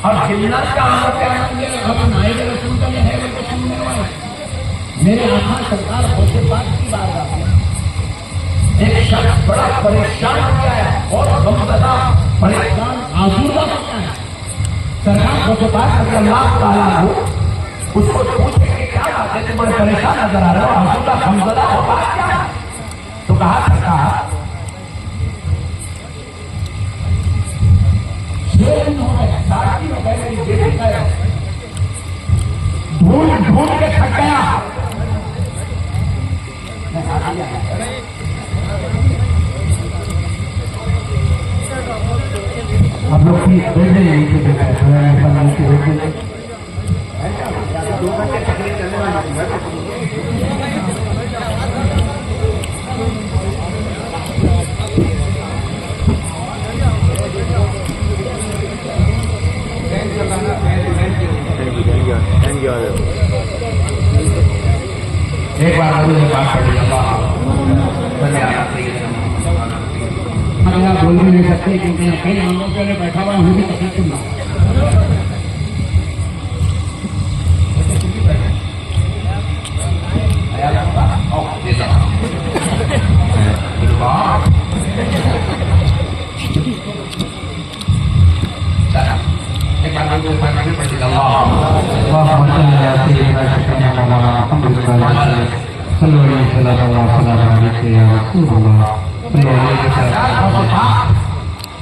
اور جنات کا نائب رسول کا ہے وہ تو سننے والے میرے آقا سرکار غوث پاک کی بارگاہ میں ایک شخص بڑا پریشان ہو گیا ہے اور غمزدہ پریشان آزودہ ہو گیا ہے. سرکار غوث پاک رضی اللہ تعالیٰ عنہ اس کو پوچھے کہ کیا بات ہے تم بڑے پریشان نظر آ رہے ہو آزودہ غمزدہ ہو بات کیا ہے؟ تو کہا سرکار ڈھونڈ کے تھک گیا. ہم لوگ ایک بار بات کر لیا ہم یہاں بول بھی نہیں سکتے کیونکہ یہاں کئی لوگوں کے لیے بیٹھا ہوا ہوں بھی تکلیف سننا.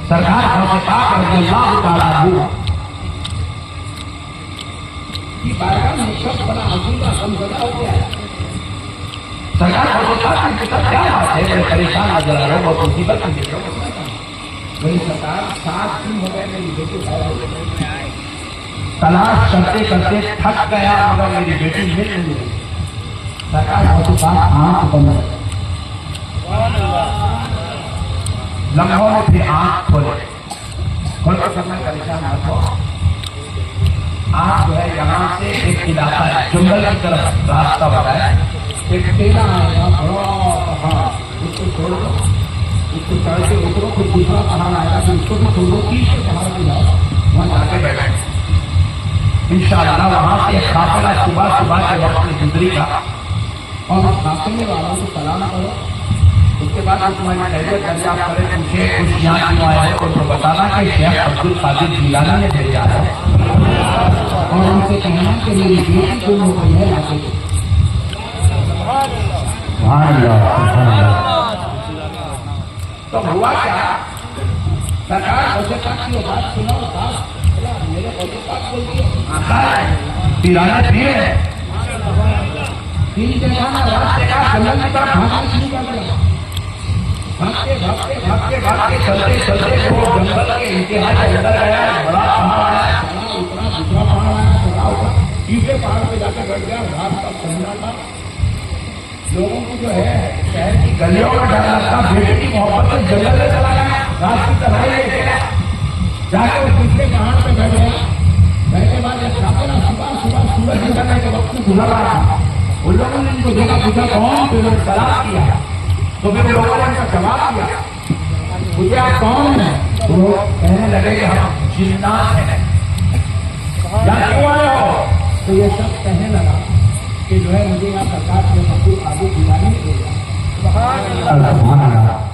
سرکار غوث پاک رضی اللہ تعالیٰ عنہ کی بارگاہ میں شخص بڑا عزیزہ غمزدہ ہو گیا ہے. سرکار غوث پاک کی کیا بات ہے بڑے پریشان نظر آ رہے ہو بہت مصیبت میں دیکھ رہے ہو. وہی سرکار 7 دن ہو گئے میری بیٹی تلاش کرتے کرتے تھک گیا مگر میری بیٹی مل نہیں رہی. سرکار غوث پاک آنکھ بند لمحوں میں پھر آنکھ کھولے کھول کر کرنا پریشان مت ہو. آنکھ جو ہے یہاں سے ایک علاقہ ہے جنگل کی طرف راستہ بتایا ایک ٹیلا آئے گا بڑا اس کو چھوڑ دو اس کو چڑھ کے اترو پھر دوسرا پہاڑ آئے گا پھر اس کو بھی چھوڑ دو تیسرے پہاڑ پہ جاؤ وہاں جا کے بیٹھے انشاءاللہ. وہاں سے ایک قافلہ صبح کے وقت میں گزری گا اور قافلے والوں کو سلام کرو. اس کے بعد تمہاری خیریت دریافت کرے پوچھے کچھ یہاں کیوں آئے ہیں ان کو بتانا کہ شیخ عبدالقادر جیلانی نے بھیجا ہے اور ان سے کہنا کہ میری بیٹی گم ہو گئی ہے. تو ہوا کیا سرکار غوث پاک کی بات سنا میرے غوث پاک بولتی ہے پیرانا پیر ہے تین جگہ راستے کا جنگل کی طرف بھاگنا شروع کر دیا. بھاگتے چلتے وہ جنگل کے انتہا کے اندر گیا. بڑا پہاڑ آیا اتنا دوسرا پہاڑ آیا چلا ہوا تیسرے پہاڑ پہ جا کے بیٹھ گیا. رات کا سمجھا تھا لوگوں کو جو ہے شہر کی گلیوں میں ڈر لگتا. بیٹے کی محبت سے جنگل میں چلا گیا رات کی تنہائی لے کے جا کے وہ تیسرے پہاڑ پہ بیٹھ گیا. بیٹھنے کے بعد صبح سورج نکلنے کے وقت میں گزر رہا تھا. ان لوگوں نے ان کو دیکھا پوچھا کون پھر انہوں نے تلاش کیا تو پھر لوگوں نے ان کا جواب دیا مجھے آپ کون ہیں. وہ کہنے لگے کہ ہم جنات ہیں. یا کیوں آئے ہو؟ تو یہ شخص کہنے لگا کہ جو ہے مجھے یہاں سرکار کے عبدالقادر جیلانی نے بھیجا.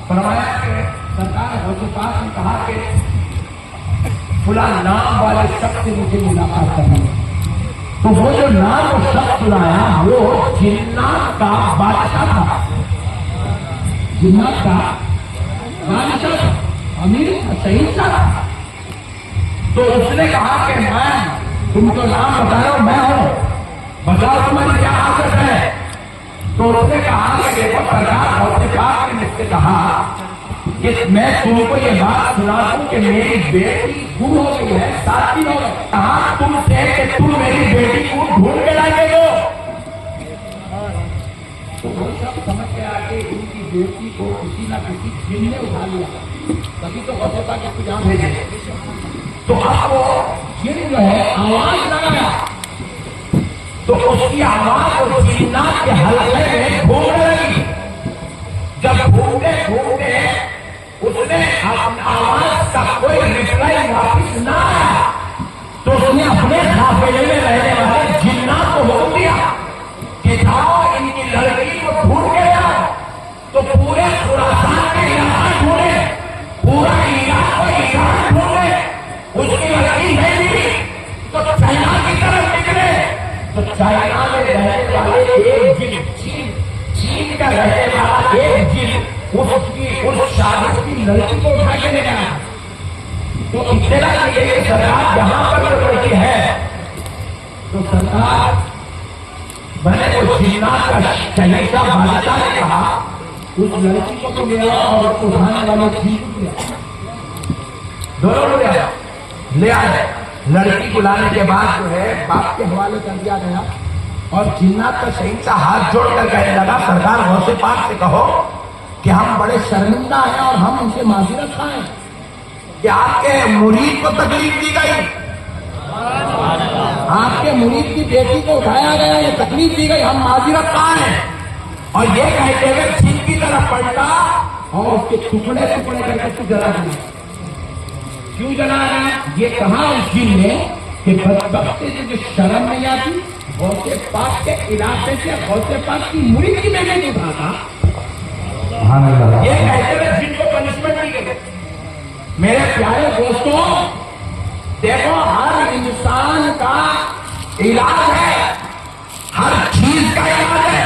فرمایا کہ سرکار غوث پاک نے کہا کہ فلاں نام والے شخص سے مجھے ملاقات کرنا ہے. تو وہ جو نام و شخص لایا وہ جنات کا بادشاہ تھا. جنات کا بادشاہ امیر صحیح تھا. تو اس نے کہا کہ میں تم کو نام بتا رہا ہوں میں ہوں بتاؤ تمہاری کیا حاجت ہے. تو اس نے کہا کہ دیکھو سرکار غوث پاک نے مجھ سے کہا کہ میں تم کو یہ بات سنا دوں کہ میری بیٹی گم ہو گئی ہے 7 دن ہو گئے. کہاں تم سے کہ تم میری بیٹی کو ڈھونڈ کے لائے گو. تو وہ سب سمجھ کے آ کے ان کی بیٹی کو کسی نہ کسی جن نے اٹھا لیا تبھی تو غوث پاک کے پیغام بھیجے. تو اب وہ جن جو ہے آواز لگایا تو اس کی آواز اور جنات کے حلقے میں گھومنے لگی. جب گھومتے اس نے آواز کا کوئی رپلائی واپس نہ آیا چائنا میں رہنے والے ایک جن، چین کا رہنے والا ایک جن اس شادی کی لڑکی کو اٹھا کے لے گیا تو اطلاع کی گئی کہ سرکار جہاں پر وہ لڑکی ہے تو سرکار بنے وہ جنات کا شہنشاہ بادشاہ نے کہا اس لڑکی کو تو لے آیا اور اس کو اٹھانے والے جن کو لے آیا، دونوں لے آئے۔ لڑکی کو لانے کے بعد جو ہے باپ کے حوالے کر دیا گیا اور جنات کا شہنشاہ ہاتھ جوڑ کر کہنے لگا سرکار غوث پاک سے کہو کہ ہم بڑے شرمندہ ہیں اور ہم ان سے معذرت خواہیں کہ آپ کے مرید کو تکلیف دی گئی، آپ کے مرید کی بیٹی کو اٹھایا گیا، یہ تکلیف دی گئی، ہم معذرت خواہ ہیں۔ اور یہ کہتے ہوئے جن کی طرف پلٹا اور اس کے ٹکڑے ٹکڑے کر کے جلا دیا۔ کیوں جلانا؟ یہ کہا اس جن نے کہ بدبختی سے جو شرم نہیں آتی غوث پاک کے علاقے سے غوث پاک کی مرید کی بیٹی کو اٹھاتا، یہ کہتے ہوئے جن کو پنشمنٹ دی گئی۔ میرے پیارے دوستوں دیکھو، ہر انسان کا علاج ہے، ہر چیز کا علاج ہے،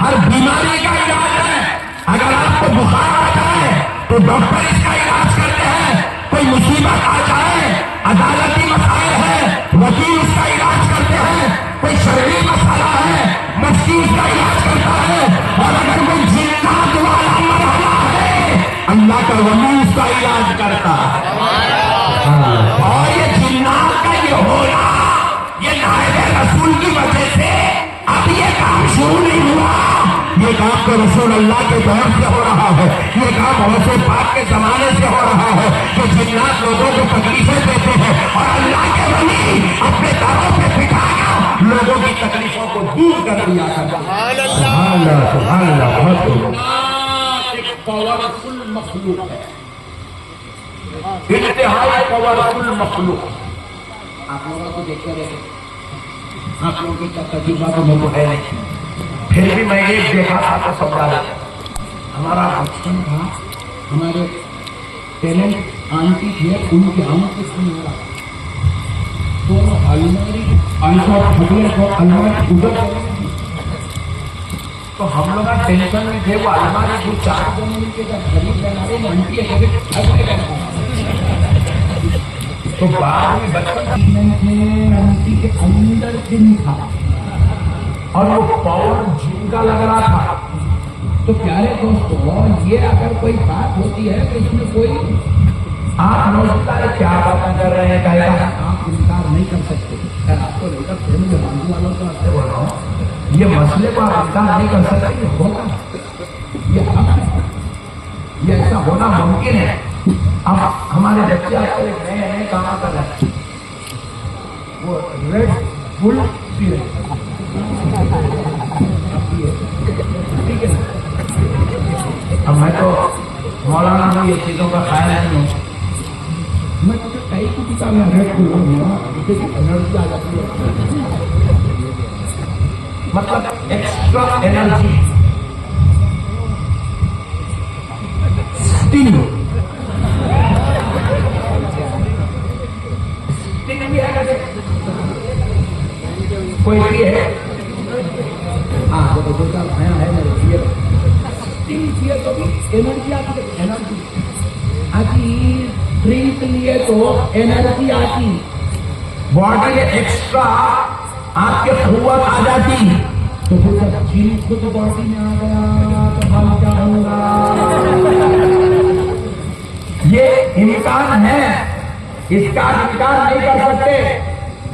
ہر بیماری کا علاج ہے۔ اگر آپ کو بخار آتا ہے تو ڈاکٹر اس کا علاج کرتے ہیں، کوئی مصیبت آ جائے عدالتی مسائل ہے وکیل اس کا علاج کرتے ہیں، کوئی شرعی مسئلہ ہے مفتی اس کا علاج کرتا ہے، اور اگر کوئی جنات والا مرحلہ ہے اللہ کا ولی اس کا علاج کرتا ہے۔ اور یہ جنات کا یہ ہونا یہ نائب رسول کی وجہ سے اب یہ کام شروع نہیں ہوا، یہ کام تو رسول اللہ کے دور سے ہو رہا ہے، یہ کام غوث پاک کے زمانے سے ہو رہا ہے کہ جنات لوگوں کو تکلیفیں دیتے ہیں اور اللہ کے ولی اپنے داروں پہ بٹھایا لوگوں کی تکلیفوں کو دور کر دیا کرتا ہے۔ سبحان اللہ، سبحان اللہ، بہت ایک پاورفل مخلوق ہے، انتہائی پاورفل مخلوق۔ آپ لوگوں کو دیکھ کر آپ لوگوں کا تجربہ تو میرے ہے نہیں، پھر بھی میں ایک دیکھا تھا تو سمجھا دیا۔ ہمارا بچپن تھا، ہمارے ٹیلنٹ آنٹی تھے، ان کے ہم کچھ نہیں ہو رہا تو الماری ایسا پھٹے کو الماری ادھر تو ہم لوگ ٹینشن میں تھے، وہ الماری جو چار دن مل کے جب خرید بنا رہے آنٹی ہے تو بعد میں بچپن آنٹی کے اندر دن تھا اور وہ پاور جن کا لگ رہا تھا۔ تو پیارے دوستوں یہ اگر کوئی بات ہوتی ہے تو اس میں کوئی آپ نوچتا ہے کیا باتیں کر رہے ہیں، کہے گا آپ انکار نہیں کر سکتے۔ آپ کو لے کر پھر مجھے باندھو والوں کو آپ سے بول رہا ہوں، یہ مسئلے کو آپ انکار نہیں کر سکتے، یہ ہوتا ہے، یہ حق ہے، یہ ایسا ہونا ممکن ہے۔ اب ہمارے بچے آپ کو ایک نئے نئے کام کر رہے ہیں، وہ ریڈ بل پی رہے ہیں، ٹھیک ہے نا؟ اب میں تو مولانا ہوں، یہ چیزوں کا خیال نہیں ہوں، میں تو کئی کو پیتا میں ریڈ بل ہوں، انرجی آ جاتی ہے، مطلب ایکسٹرا انرجی اسٹنگ کوئی بھی ہے، ہاں تو بیٹا نیا ہے میرے لیے تو انرجی آتی ہے، انرجی آتی، ڈرنک لیے تو انرجی آتی، باڈی میں ایکسٹرا آپ کے قوت آ جاتی، تو پھر جب جن خود باڈی میں آ گیا تو ہم کیا ہوگا؟ یہ امکان ہے، اس کا انکار نہیں کر سکتے،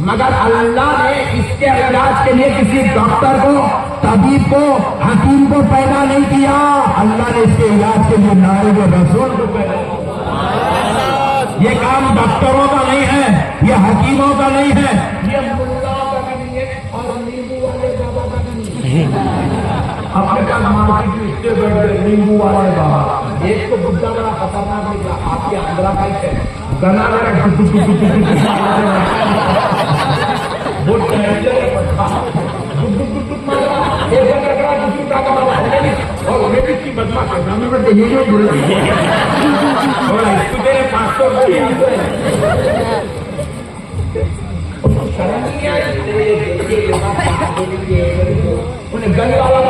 مگر اللہ نے اس کے علاج کے لیے کسی ڈاکٹر کو، طبیب کو، حکیم کو پیدا نہیں کیا، اللہ نے اس کے علاج کے لیے نائب رسول کو پیدا کیا۔ یہ کام ڈاکٹروں کا نہیں ہے، یہ حکیموں کا نہیں ہے، یہ ملاؤں کا نہیں ہے، اور نیمبو والے بابا کا نہیں ہے۔ اپنے کا مارکیٹ میں اتنے بیٹھے نیمبو والے بابا، ایک تو بڈھا بڑا خطرناک نکلا، آپ کے اندرا کا ہے گنا شرم نہیں آئی انہیں گن والا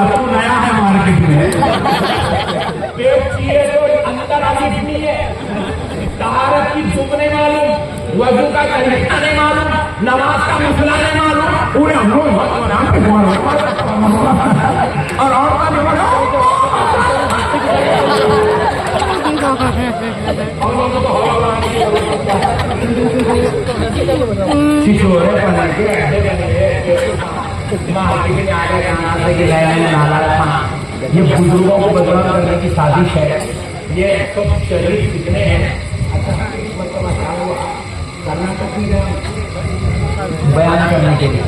کام نیا ہے مارکیٹ میں پیٹ چیئے تو اندر عزیز نہیں ہے طہارت کی دکنے معلوم وضو کا طریقہ نہیں معلوم نماز کا مسئلہ نہیں معلوم پورے ہم لوگ اور کا جو یہ بزرگوں کو بدنام کرنے کی سازش ہے یہ سب شریف کتنے ہیں بیان کرنے کے لیے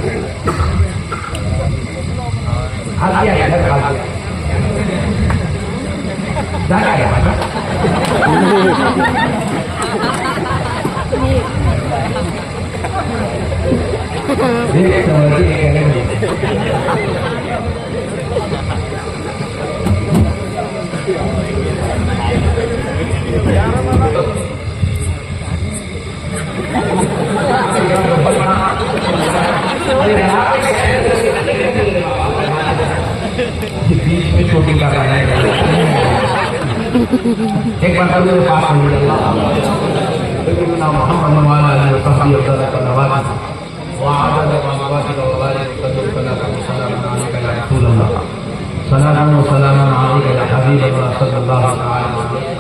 بیچ میں شوٹنگ کر رہا ہے ایک بار میرے پاس سلام و سلام علیک یا حبیب اللہ صلی اللہ علیہ وسلم.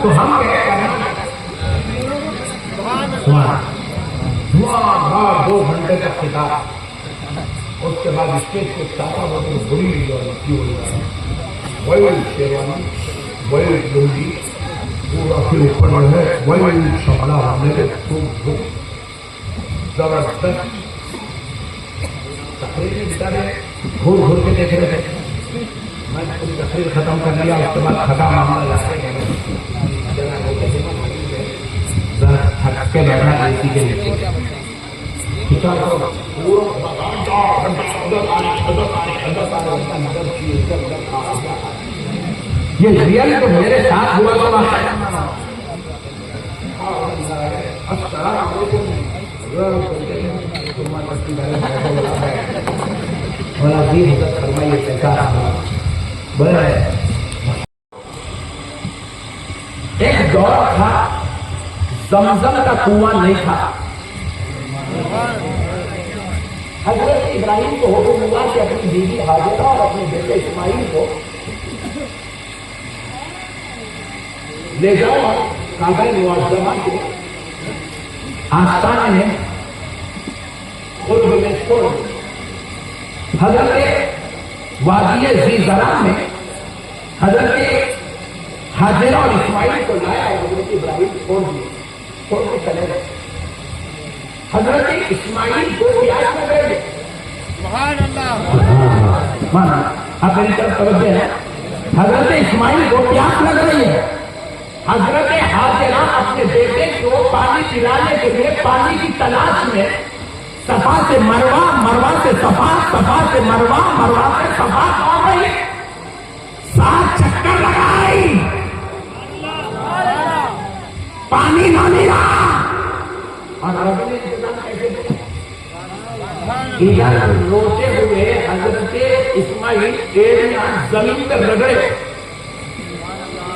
تو ہم دو گھنٹے کا خطاب اس کے بعد اسٹیج کو چاہتا بہت بڑی وائل شیروانی وائل لنگی پورا پھر اوپر ہے وائل شملہ میرے زبردست تقریر بیچارے گھور گھور کے دیکھ رہے تھے. میں نے پوری تقریر ختم کر لیا اس کے بعد تھکا معاملہ لاتے تھک کے بیٹھا اسی کے نیچے یہ ریئل تو میرے ساتھ ہوا تو السلام علیکم فرمائیے ایک دور تھا زمزم کا کنواں نہیں تھا. حضرت ابراہیم کو حکم ہوا کہ اپنی بیوی حاجرہ اور اپنے بیٹے اسماعیل کو لے جاؤ کعبہ معظمہ کے آستانے میں قرب میں چھوڑ. حضرت وادی ذی زرع میں حضرت حاجرہ اور اسماعیل کو لایا اور حضرت ابراہیم چھوڑ دیے, چھوڑ کے چلے گئے. حضرت اسماعیل کو پیاس لگ رہی ہے. سبحان اللہ. آپ میری طرف توجہ ہے. حضرت اسماعیل کو پیاس لگ رہی ہے. حضرت حاجرہ اپنے بیٹے کو پانی پلانے کے لیے پانی کی تلاش میں صفا سے مروہ, مروہ سے صفا, صفا سے مروہ, مروہ سے صفا پا گئی. 7 چکر لگائی, پانی نہ ملا. اور ادھر روتے ہوئے حضرت اسماعیل زمین پر رگڑے.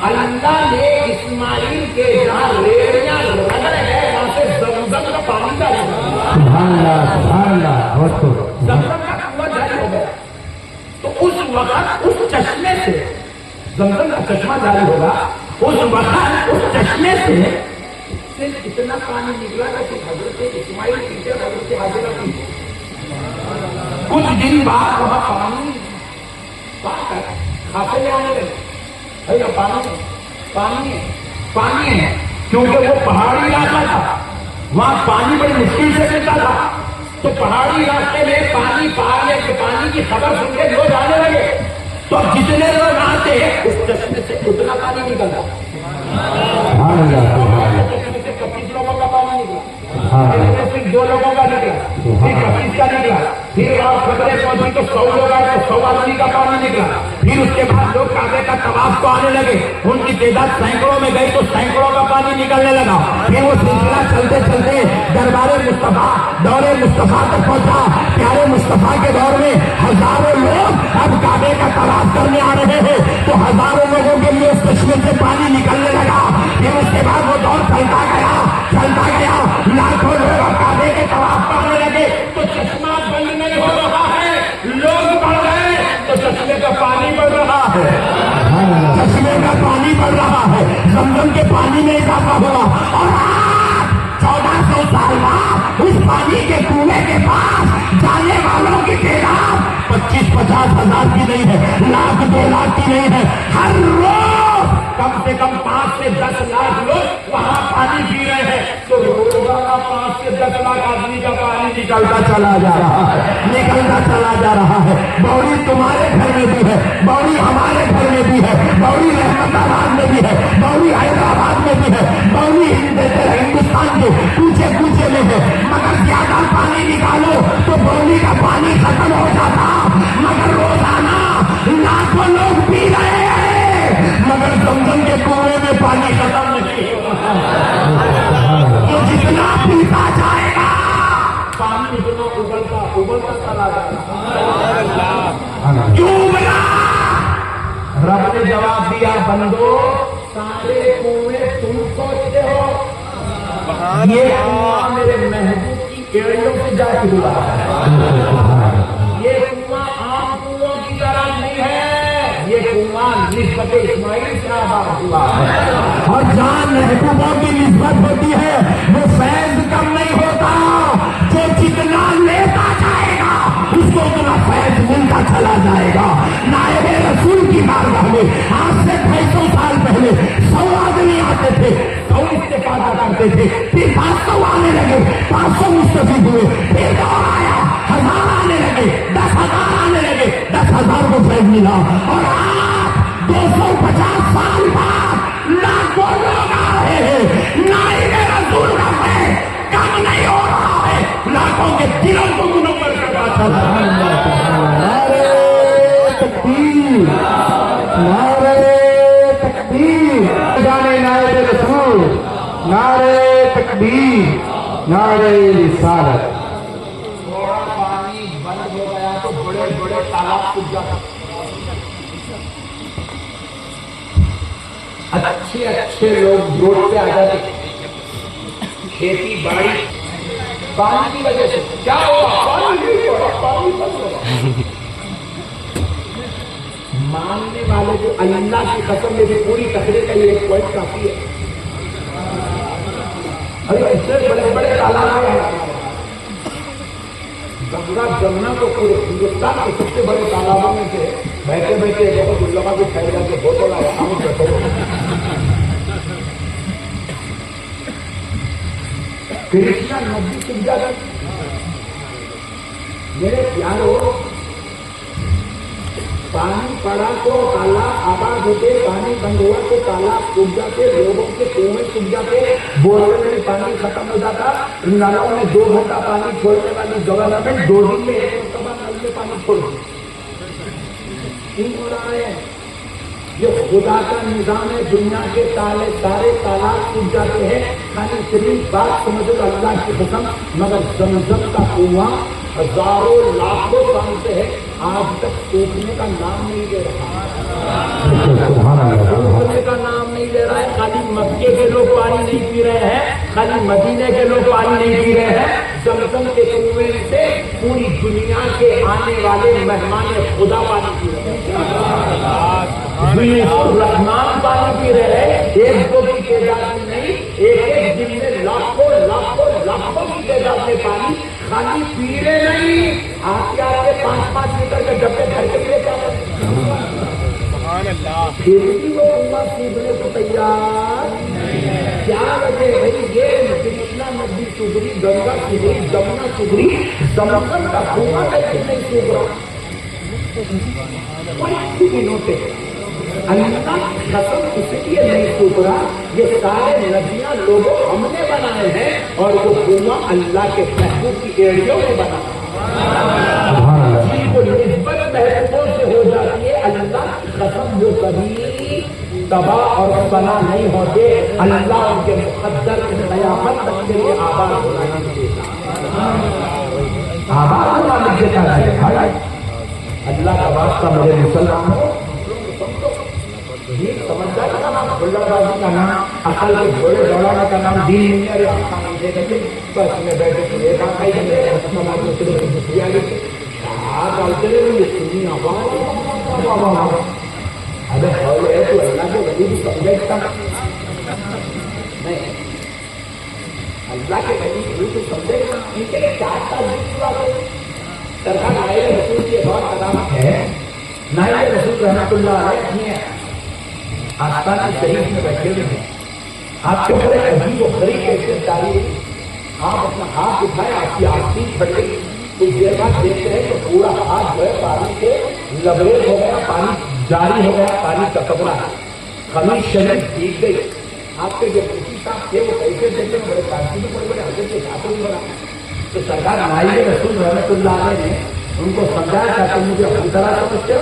اللہ نے اسماعیل کے جہاں ریڑیاں رگڑے ہیں وہاں سے زمزم کا پانی ڈالا. سبحان اللہ, سبحان اللہ. زمزم کا کنواں جاری ہو گیا. تو اس وقت اس چشمے سے زمزم کا چشمہ جاری ہوگا. اس وقت اس چشمے سے صرف اتنا پانی نکلا تھا کہ حضرت اسماعیل پیچھے حضرت حاجرہ پیچھے. کچھ دن بعد وہاں پانی پا کر کھاتے لے آنے لگے. پانی ہے کیونکہ وہ پہاڑی علاقہ تھا, وہاں پانی بڑی مشکل سے ملتا تھا. تو پہاڑی راستے میں پانی پانی کی خبر سن کے لوگ آنے لگے. تو اب جتنے لوگ آتے اس چشمے سے اتنا پانی نکلتا. 25 لوگوں کا پانی نکلا, صرف 2 لوگوں کا نکلا, پھر 25 کا نکلا, پھر اور خطرے پہنچی تو 100 لوگ آئے تو 100 آدمی کا پانی نکلا. پھر اس کے بعد لوگ کعبے کا طواف کو آنے لگے, ان کی تعداد سینکڑوں میں گئی تو سینکڑوں کا پانی نکلنے لگا. پھر وہ سلسلہ چلتے چلتے دربار مصطفیٰ دور مصطفیٰ تک پہنچا. پیارے مصطفیٰ کے دور میں ہزاروں لوگ اب کعبے کا طواف کرنے آ رہے ہیں تو ہزاروں لوگوں کے لیے اس چشمے سے پانی نکلنے لگا. پھر اس کے بعد وہ دور چلتا گیا, لاکھوں لوگ اب کعبے کے طواف کرنے لگے تو چشمہ بند نہیں ہو رہا ہے, لوگ بڑھ گئے تو چشمے کا پانی بڑھ رہا ہے. چشمے کا پانی بڑھ رہا ہے, زمزم کے پانی میں اضافہ ہوا. اور 1400 سال بعد اس پانی کے کنویں کے پاس جانے والوں کی تعداد 25-50 ہزار کی نہیں ہے, 1,00,000-2 لاکھ کی نہیں ہے. ہر روز کم سے کم 5 سے 10 لاکھ لوگ وہاں پانی پی رہے ہیں. تو روزانہ 5 سے 10 لاکھ آدمی کا پانی نکلتا چلا جا رہا ہے. بوری تمہارے گھر میں بھی ہے, بوری ہمارے گھر میں بھی ہے, بوری رحمت آباد میں بھی ہے, بوری حیدرآباد میں بھی ہے, بوری ہندوستان کے کوچے میں ہے. مگر زیادہ پانی نکالو تو بوری کا پانی ختم ہو جاتا. مگر روزانہ لاکھوں لوگ پی رہے ہیں, مگر زمزم کے کنویں میں پانی ختم نہیں ہوتا. تو جتنا پیتا جائے گا پانی اتنا ابلتا چلا جائے گا. کیوں بنا؟ رب نے جواب دیا, بندو سارے کنویں تم سوچتے ہو, یہ کنواں میرے محبوب کی ایڑیوں سے جا کے ہوا ہے. یہ کنواں عام کنووں کی طرح نہیں ہے, یہ کنواں نسبت اسماعیل سے آباد ہوا ہے. اور جہاں محبوبوں کی نسبت ہوتی ہے وہ فیض کم نہیں ہوتا. جو جتنا لیتا جائے گا اس کو اتنا فیض ملتا چلا جائے گا. نائب رسول کی بارگاہ میں آج سے 250 سال پہلے 100 آدمی آتے تھے, 100 استفادہ کرتے تھے, پھر 500 آنے لگے, 500 مستفید ہوئے, پھر دور آیا 1000 آنے لگے, 10,000 آنے لگے, 10,000 کو فیض ملا. اور آج 250 سال بعد لاکھوں لوگ آ رہے ہیں. نائب رسول کا فیض کم نہیں ہو رہا ہے, لاکھوں کے دلوں کو منور کرتا چلا. نعرہ تکبیر, نعرہ تکبیر, جانے نائب رسول, نعرہ تکبیر, نعرہ رسالت. تھوڑا پانی بند ہو گیا تو بڑے بڑے تالاب سوکھ جاتے. اچھے لوگ روڈ پہ آ جاتے, کھیتی باڑی پانی کی وجہ سے کیا ہوا, پانی بند ہوا. ماننے والے جو اللہ کی قسم میں بھی پوری تقریر کا یہ ایک پوائنٹ کافی ہے. ارے ایسے بڑے بڑے تالاب ہیں, گنگا جمنا کو پورے ہندوستان کے سب سے بڑے تالابوں میں سے بیٹھے بہت لوگوں کے خیال کے بوتل کرشنا ندی سوکھ جاتا. میرے پیاروں, پانی پڑا تو تالاب آباد ہوتے, پانی بند ہوا تو تالاب سوکھ جاتے, لوگوں کے کنویں سوکھ جاتے, بوروں میں پانی ختم ہو جاتا. نالوں میں 2 گھنٹہ پانی چھوڑنے والی گورنمنٹ 2 دن میں 1 مرتبہ نل میں پانی چھوڑ دی. کیوں ہو رہا ہے؟ یہ خدا کا نظام ہے. دنیا کے سارے تالاب سوکھ جاتے ہیں. خالی صرف بات سمجھو اللہ کی قسم, مگر زمزم کا کنواں ہزاروں لاکھوں سال سے ہے, آج تک سوکھنے کا نام نہیں لے رہا. سوکھنے کا نام نہیں لے رہا ہے. خالی مکے کے لوگ پانی نہیں پی رہے ہیں, خالی مدینے کے لوگ پانی نہیں پی رہے ہیں. زمزم کے کنویں سے پوری دنیا کے آنے والے مہمان خدا پانی پی رہے ہیں. رحمان پانی پی رہے ہیں. 1-2 کی تعداد میں نہیں, ایک دن میں لاکھوں کی تعداد میں پانی خالی پی رہے نہیں. آپ کے 5-5 لیٹر کے ڈبے گھر کے لیے کیا کرتے ہیں؟ پھر بھی وہ کنواں سیدھنے کو تیار. کیا وجہ ہے؟ یہ کرشنا ندی سگری, گنگا سگری, جمنا سگری, زمزم کا کنواں کیسے نہیں سوکھ رہا؟ اللہ قسم اس لیے نہیں ٹوٹ رہا، یہ سارے نبیاں لوگوں ہم نے بنائے ہیں اور وہ کنواں اللہ کے محبوب کی ایڑیوں میں بنا جن کو نسبت محبوبوں سے ہو جاتی ہے، اللہ کی قسم وہ کبھی تباہ اور فنا نہیں ہوتے، اللہ ان کے مقدر قیامت تک کے لیے آباد ہونا نہیں دیتا، آباد ہونا نہیں دیتا ہے۔ اللہ کا واسطہ میرے مسلمانوں، سمجھدار کا نام بلّہ بازی کا نام، عقل کے گھوڑے دوڑانے کا نام دین نہیں ہے، آسان نہیں دے دیتے بس میں بیٹھے تو ایک آنکھ آئی جائے سماج میں صرف دیا گئی ہاتھ ڈالتے رہے یہ سنی آواز ارے حول ہے تو اللہ کے ولی بھی سمجھتا نہیں، اللہ کے ولی بھی تو سمجھے گا ان کے لیے چار سرکار نائب رسول کی بہت علامت ہے، نائب رسول رحمۃ اللہ علیہ آستان کی شریف میں بیٹھے ہوئے ہیں، آپ کے اوپر عجیب و غریب کیفیت ڈالی، آپ اپنا ہاتھ اٹھائے، آپ کی آستین پھٹ گئی، کچھ دیر بعد دیکھتے ہیں کہ پورا ہاتھ جو ہے پانی سے لبریز ہو گیا، پانی جاری ہو گیا، پانی کا کپڑا قمیص شریف بھیگ گئی، آپ کے جو مفتی صاحب تھے وہ کیسے دیکھتے ہیں بڑے کاشی میں بڑے بڑے حضرت کے ساتھ بھی بنا، تو سرکار نائب رسول رحمۃ اللہ علیہ نے ان کو سمجھایا کہ تم مجھے اپنی طرح سمجھتے ہو،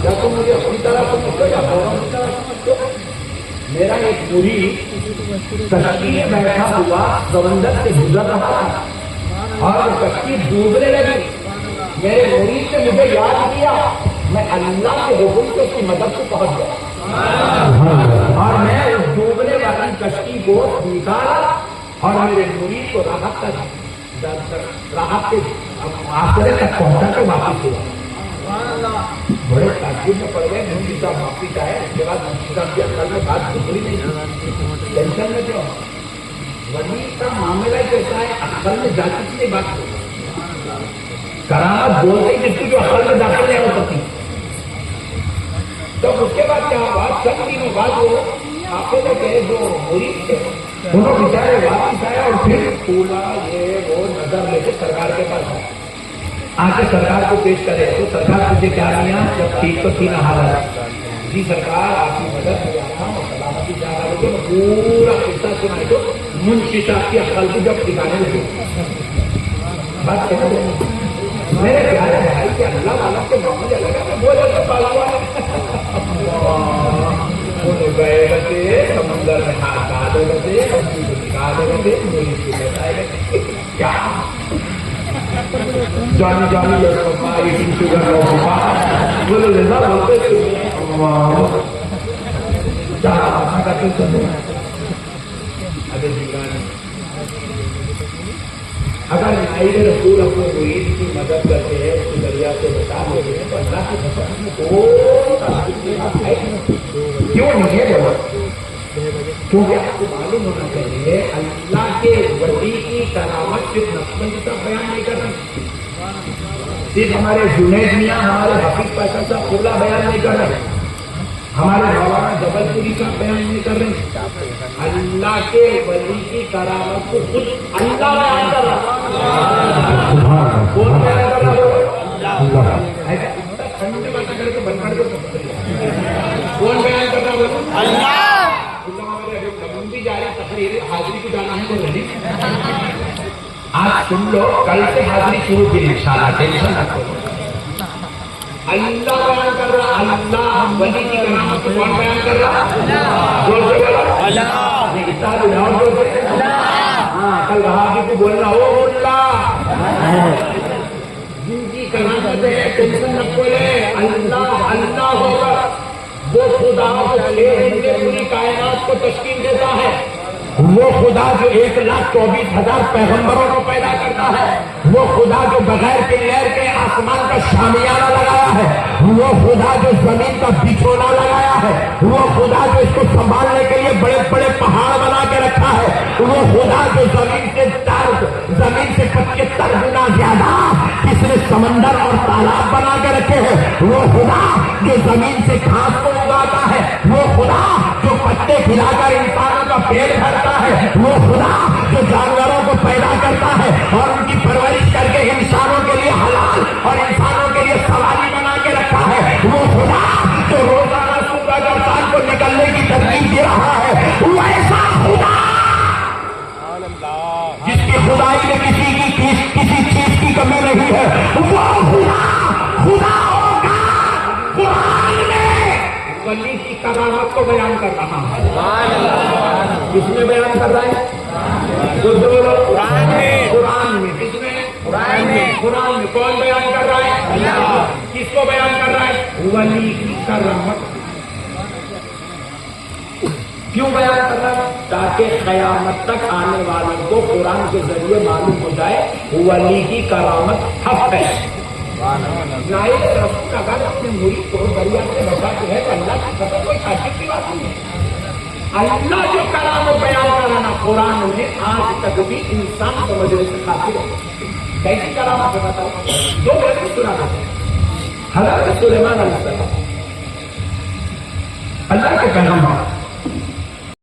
کیا تم مجھے اپنی طرح سمجھتے ہو یا اپنی طرح سمجھتے ہو؟ میرا ایک مرید کشتی میں بیٹھا ہوا سمندر سے گزر رہا تھا اور کشتی ڈوبنے لگی، میرے مرید نے مجھے یاد کیا، میں اللہ کے حکم سے اس کی مدد کو پہنچ گیا اور میں اس ڈوبنے والی کشتی کو نکالا اور میرے مرید کو راحت کے آخرے تک پہنچا کے واپس ہوا۔ بڑے تعجب میں پڑ گئے، مفتی صاحب واپس آئے، اس کے بعد مفتی صاحب کی عقل میں بات گزری نہیں، ٹینشن میں کیوں؟ ولی کا معاملہ کیسا ہے، عقل میں جا چکی نہیں بات کرامت بولتے ہی جس کی جو عقل میں داخل نہیں ہو سکتی۔ تو اس کے بعد کیا ہوا، چند دنوں بعد وہ آنکھوں میں گئے جو مرید تھے انہوں بیچارے واپس آئے اور پھر پھولا یہ وہ نظر لے کے سرکار کے پاس آئے، آ کے سرکار کو پیش کرے تو سرکار مجھے کیا کیا، جب ٹھیک تو تھی نہ حالت، جی سرکار آپ کی مدد میں آتا ہوں سلامتی جا رہا ہوں، میں پورا قصہ سنائے تو منشی صاحب کی عقل کو جب ٹھکانے لگے بات کہہ دیں میرے پیارے بھائی کہ اللہ والا کے معاملے لگا میں بولے تو پالا گئے رہتے سمندر میں ہاتھ ڈالے رہتے نکالے رہتے میری کی بتائے گئے کیا جانی جانی لڑکا ایٹنگ شوگر لوگ بولے لینا بولتے کیا کرتے چلو ارے جیوانی اگر نائب رسول اپنے مرید کی مدد کرتے ہیں اس کی دریا سے بتا دیتے ہیں تو اللہ کی فصل میں کیوں نہیں ہے بولو، کیونکہ آپ کو معلوم ہونا چاہیے اللہ کے ولی کی کرامت صرف نقصان کا بیان نہیں کر رہے، صرف ہمارے جنید میاں ہمارے حفیظ پیسہ صاحب کھلا بیان نہیں کر رہے، ہمارے مولانا جبل پوری کا بیان نہیں کر رہے، اللہ کے ولی کی کرامت کو خود اللہ بیان کر رہا، کون بیان کر رہا؟ کون بیان کر رہا؟ اللہ۔ جا رہے تقریر حاضری کو جانا ہے تو نہیں، آج سن لو کل سے حاضری شروع کی انشاءاللہ، ٹینشن نہ کرو، اللہ بیان کر رہا، اللہ ولی کی کرامت کو کون بیان کر رہا؟ اللہ۔ ہاں کل حاضری کو بولنا ہو اللہ، جن کی کرامت ہے ٹینشن نہ بولے، اللہ اللہ ہوگا، وہ خدا جو پوری کائنات کو تشکیل دیتا ہے، وہ خدا جو 1,24,000 پیغمبروں کو پیدا کرتا ہے، وہ خدا جو بغیر پلیر کے آسمان کا شامیانہ لگایا ہے، وہ خدا جو زمین کا بچھونا لگایا ہے، وہ خدا جو اس کو سنبھالنے کے لیے بڑے بڑے پہاڑ بنا کے رکھا ہے، وہ خدا جو زمین سے 75 گنا زیادہ اس نے سمندر اور تالاب بنا کے رکھے ہیں، وہ خدا جو زمین سے گھاس کو اگاتا ہے، وہ خدا جو پتے کھلا کر انسانوں کا پیٹ بھرتا ہے، وہ خدا جو جانوروں کو پیدا کرتا ہے اور ان کی پرورش کر کے انسانوں کے لیے حلال اور انسانوں وہ خدا ہوگا قرآن میں ولی کی کرامت کو بیان کر رہا ہے. کس میں بیان کر رہا ہے؟ جو بولو قرآن میں. قرآن میں کس میں؟ قرآن میں. قرآن میں کون بیان کر رہا ہے؟ اللہ. کس کو بیان کر رہا ہے؟ ولی کی کرامت. کیوں بیان کر رہا ہے؟ تاکہ قیامت تک آنے والوں کو قرآن کے ذریعے معلوم ہو جائے ولی کی کرامت حق ہے. نائب رسول اگر اپنے مرید کو دریا سے بچاتے ہیں تو اللہ کی قسم کوئی تعجب کی بات نہیں ہے. اللہ جو کرامت بیان کرانا قرآن میں آج تک بھی انسان سمجھنے سے قاصر ہے. کیسی کرامت ہے بتاؤ؟ دو باتیں سنانا ہے. حضرت سلیمان علیہ السلام اللہ کے پیغمبر